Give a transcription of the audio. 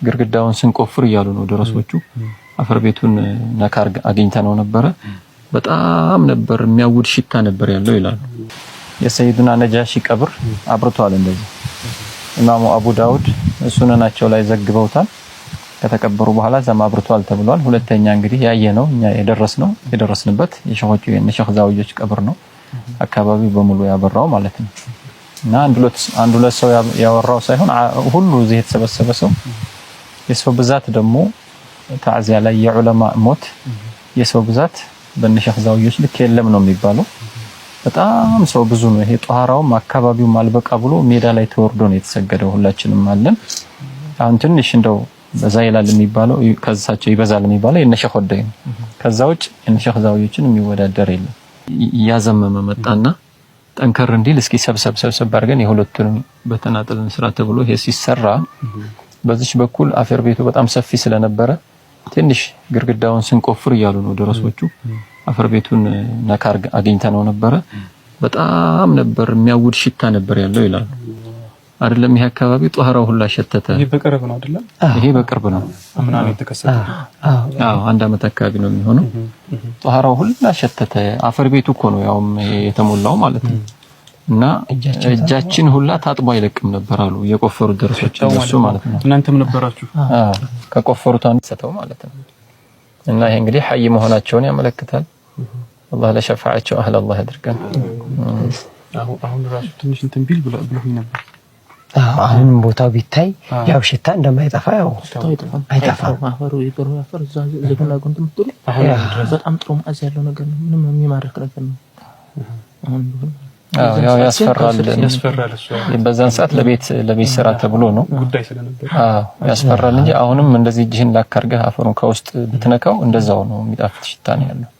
ግርግዳውን ስንቆፍር ይያሉ ነው ደረሶቹ አፈር ቤቱን ነካር አግኝተነው ነበር በጣም ነበር የሚያውድ ሽታ ነበር ያለው ይላሉ የሰይዱና ነጃሺ ቀብር አብርቷል እንደዚህ ኢማሙ አቡ ዳውድ ሱነናቸው ላይ ዘግበውታል ከተቀበሩ በኋላ ዘማ አብርቷል ተብሏል ሁለተኛ እንግዲህ ያየነው እኛ የደረስንበት የሸሆቹ የነሸህ ዛውዮች ቀብር ነው አካባቢው በሙሉ ያበራው ማለት ነው እና አንድ ሁለት ሰው ያወራው ሳይሆን ሁሉ እዚህ የተሰበሰበ ሰው የሰው ብዛት ደግሞ ታዚያ ላይ የዑለማ ሞት የሰው ብዛት በነሸህ ዛውዮች ልክ የለም ነው የሚባለው በጣም ሰው ብዙ ነው ይሄ ጧራው አካባቢው ማልበቃ ብሎ ሜዳ ላይ ተወርዶ ነው የተሰገደው ሁላችንም አለን አሁን ትንሽ እንደው በዛ ይላል የሚባለው ከዛቸው ይበዛል የሚባለው የነሸህ ወደይ ነው ከዛውጭ የነሸህ ዛውዮችን የሚወዳደር የለም ያዘመመ መጣና ጠንከር እንዲል እስኪ ሰብሰብ አድርገን የሁለቱንም በተናጠል ስራ ተብሎ ይሄ ሲሰራ በዚህ በኩል አፈር ቤቱ በጣም ሰፊ ስለነበረ ትንሽ ግርግዳውን ስንቆፍር ይያሉ ነው ደረሶቹ አፈር ቤቱን ነካር አግኝተነው ነበር በጣም ነበር የሚያውድ ሽታ ነበር ያለው ይላሉ አይደለም ይሄ አካባቢ ጧራው ሁላ ሸተተ ይሄ በቅርብ ነው አይደለም ይሄ በቅርብ ነው አምና ነው የተከሰተው አንድ አመት አካባቢ ነው የሚሆነው ጧራው ሁላ ሸተተ አፈር ቤቱ እኮ ነው ያው የተሞላው ማለት ነው እና እጃችን ሁላ ታጥቦ አይለቅም ነበር አሉ የቆፈሩ ደረሶች እሱ ማለት ነው እናንተም ነበራችሁ ከቆፈሩት አንድ ሰተው ማለት ነው እና ይሄ እንግዲህ ሐይ መሆናቸውን ያመለክታል አላህ ለሸፋዓቸው አህለ አላህ ያድርገን አሁን ራሱ ትንሽ እንትን ቢል ብለውኝ ነበር አሁን ቦታው ቢታይ ያው ሽታ እንደማይጠፋ ያው አይጠፋም አፈሩ ይቀሩ አፈር ዘገላ ጎንት ምትሉ በጣም ጥሩ ማዝ ያለው ነገር ነው ምንም የሚማርክ ነገር ነው አሁን ያው ያስፈራል እሱ በዛን ሰዓት ለቤት ስራ ተብሎ ነው ጉዳይ ስለነበር ያስፈራል እንጂ አሁንም እንደዚህ እጅህን ላካርገህ አፈሩን ከውስጥ ብትነካው እንደዛው ነው የሚጣፍጥ ሽታ ነው ያለው